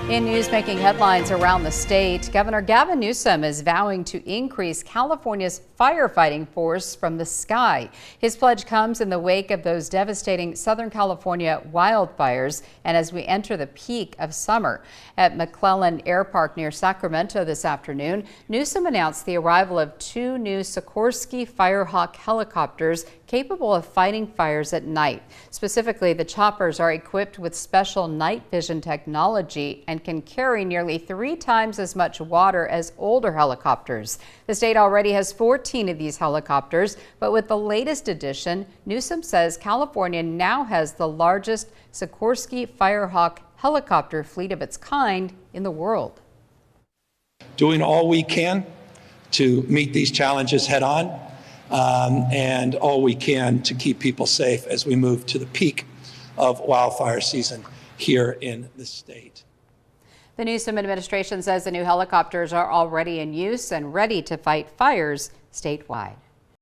In news making headlines around the state, Governor Gavin Newsom is vowing to increase California's firefighting force from the sky. His pledge comes in the wake of those devastating Southern California wildfires and as we enter the peak of summer. At McClellan Air Park near Sacramento this afternoon, Newsom announced the arrival of 2 new Sikorsky Firehawk helicopters capable of fighting fires at night. Specifically, the choppers are equipped with special night vision technology and can carry nearly 3 times as much water as older helicopters. The state already has 14 of these helicopters, but with the latest addition, Newsom says California now has the largest Sikorsky Firehawk helicopter fleet of its kind in the world. Doing all we can to meet these challenges head on. And all we can to keep people safe as we move to the peak of wildfire season here in the state. The Newsom administration says the new helicopters are already in use and ready to fight fires statewide.